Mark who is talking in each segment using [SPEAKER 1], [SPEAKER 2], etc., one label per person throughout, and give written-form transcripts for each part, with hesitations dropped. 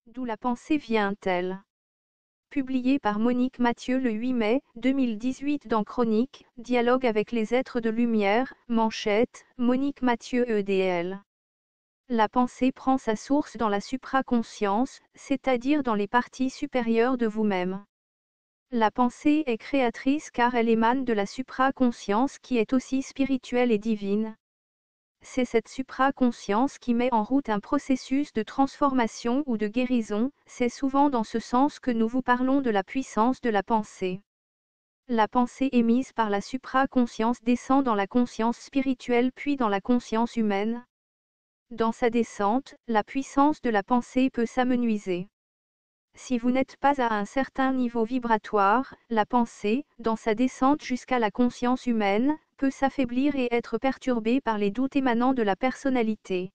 [SPEAKER 1] D'où la pensée vient-elle? Publié par Monique Mathieu le 8 mai 2018 dans Chronique, Dialogue avec les êtres de lumière, manchette, Monique Mathieu EDL. La pensée prend sa source dans la supraconscience, c'est-à-dire dans les parties supérieures de vous-même. La pensée est créatrice car elle émane de la supraconscience qui est aussi spirituelle et divine. C'est cette supraconscience qui met en route un processus de transformation ou de guérison, c'est souvent dans ce sens que nous vous parlons de la puissance de la pensée. La pensée émise par la supraconscience descend dans la conscience spirituelle puis dans la conscience humaine. Dans sa descente, la puissance de la pensée peut s'amenuiser. Si vous n'êtes pas à un certain niveau vibratoire, la pensée, dans sa descente jusqu'à la conscience humaine, peut s'affaiblir et être perturbée par les doutes émanant de la personnalité.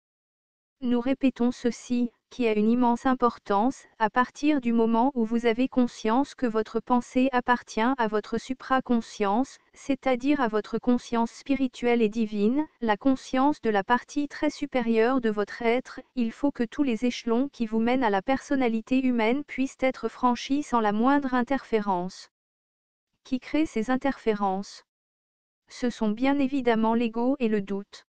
[SPEAKER 1] Nous répétons ceci, qui a une immense importance, à partir du moment où vous avez conscience que votre pensée appartient à votre supraconscience, c'est-à-dire à votre conscience spirituelle et divine, la conscience de la partie très supérieure de votre être, il faut que tous les échelons qui vous mènent à la personnalité humaine puissent être franchis sans la moindre interférence. Qui crée ces interférences? Ce sont bien évidemment l'ego et le doute.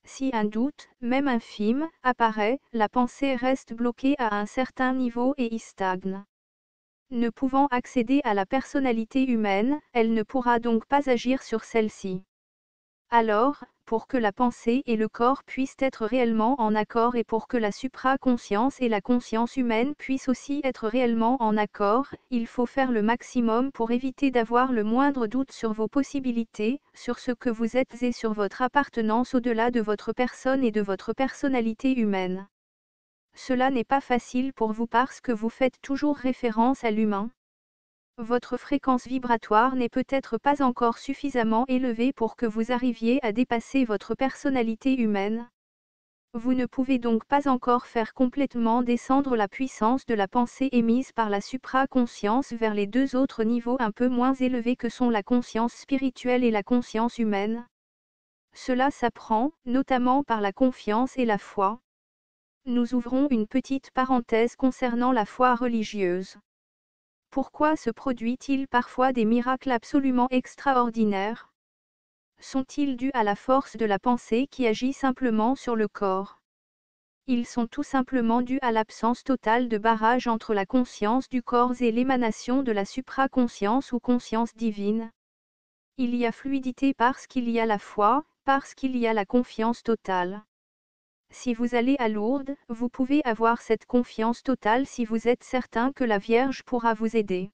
[SPEAKER 1] Si un doute, même infime, apparaît, la pensée reste bloquée à un certain niveau et y stagne. Ne pouvant accéder à la personnalité humaine, elle ne pourra donc pas agir sur celle-ci. Alors, pour que la pensée et le corps puissent être réellement en accord et pour que la supraconscience et la conscience humaine puissent aussi être réellement en accord, il faut faire le maximum pour éviter d'avoir le moindre doute sur vos possibilités, sur ce que vous êtes et sur votre appartenance au-delà de votre personne et de votre personnalité humaine. Cela n'est pas facile pour vous parce que vous faites toujours référence à l'humain. Votre fréquence vibratoire n'est peut-être pas encore suffisamment élevée pour que vous arriviez à dépasser votre personnalité humaine. Vous ne pouvez donc pas encore faire complètement descendre la puissance de la pensée émise par la supraconscience vers les deux autres niveaux un peu moins élevés que sont la conscience spirituelle et la conscience humaine. Cela s'apprend, notamment par la confiance et la foi. Nous ouvrons une petite parenthèse concernant la foi religieuse. Pourquoi se produit-il parfois des miracles absolument extraordinaires? Sont-ils dus à la force de la pensée qui agit simplement sur le corps? Ils sont tout simplement dus à l'absence totale de barrage entre la conscience du corps et l'émanation de la supraconscience ou conscience divine. Il y a fluidité parce qu'il y a la foi, parce qu'il y a la confiance totale. Si vous allez à Lourdes, vous pouvez avoir cette confiance totale si vous êtes certain que la Vierge pourra vous aider.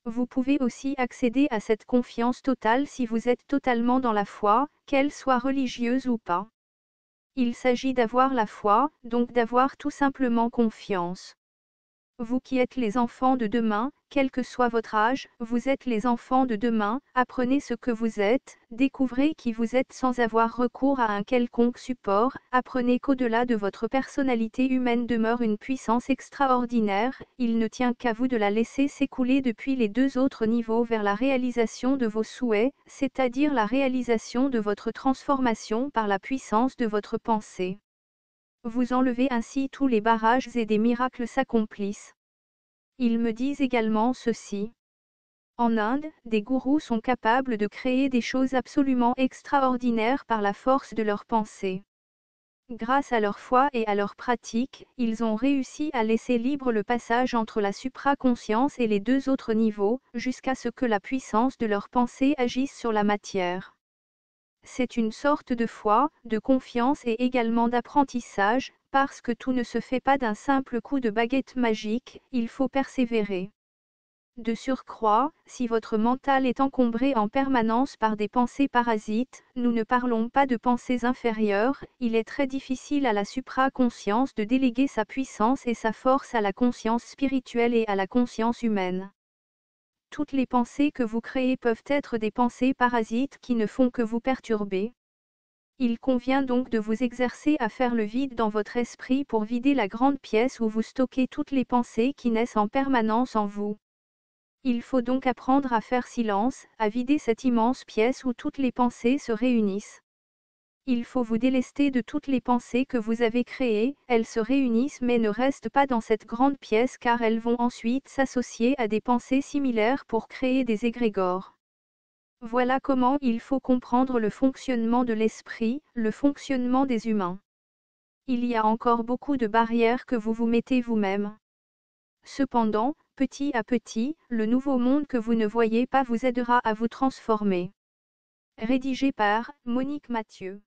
[SPEAKER 1] Vous pouvez aussi accéder à cette confiance totale si vous êtes totalement dans la foi, qu'elle soit religieuse ou pas. Il s'agit d'avoir la foi, donc d'avoir tout simplement confiance. Vous qui êtes les enfants de demain, quel que soit votre âge, vous êtes les enfants de demain, apprenez ce que vous êtes, découvrez qui vous êtes sans avoir recours à un quelconque support, apprenez qu'au-delà de votre personnalité humaine demeure une puissance extraordinaire, il ne tient qu'à vous de la laisser s'écouler depuis les deux autres niveaux vers la réalisation de vos souhaits, c'est-à-dire la réalisation de votre transformation par la puissance de votre pensée. Vous enlevez ainsi tous les barrages et des miracles s'accomplissent. Ils me disent également ceci. En Inde, des gourous sont capables de créer des choses absolument extraordinaires par la force de leur pensée. Grâce à leur foi et à leur pratique, ils ont réussi à laisser libre le passage entre la supraconscience et les deux autres niveaux, jusqu'à ce que la puissance de leur pensée agisse sur la matière. C'est une sorte de foi, de confiance et également d'apprentissage, parce que tout ne se fait pas d'un simple coup de baguette magique, il faut persévérer. De surcroît, si votre mental est encombré en permanence par des pensées parasites, nous ne parlons pas de pensées inférieures, il est très difficile à la supraconscience de déléguer sa puissance et sa force à la conscience spirituelle et à la conscience humaine. Toutes les pensées que vous créez peuvent être des pensées parasites qui ne font que vous perturber. Il convient donc de vous exercer à faire le vide dans votre esprit pour vider la grande pièce où vous stockez toutes les pensées qui naissent en permanence en vous. Il faut donc apprendre à faire silence, à vider cette immense pièce où toutes les pensées se réunissent. Il faut vous délester de toutes les pensées que vous avez créées, elles se réunissent mais ne restent pas dans cette grande pièce car elles vont ensuite s'associer à des pensées similaires pour créer des égrégores. Voilà comment il faut comprendre le fonctionnement de l'esprit, le fonctionnement des humains. Il y a encore beaucoup de barrières que vous vous mettez vous-même. Cependant, petit à petit, le nouveau monde que vous ne voyez pas vous aidera à vous transformer. Rédigé par Monique Mathieu.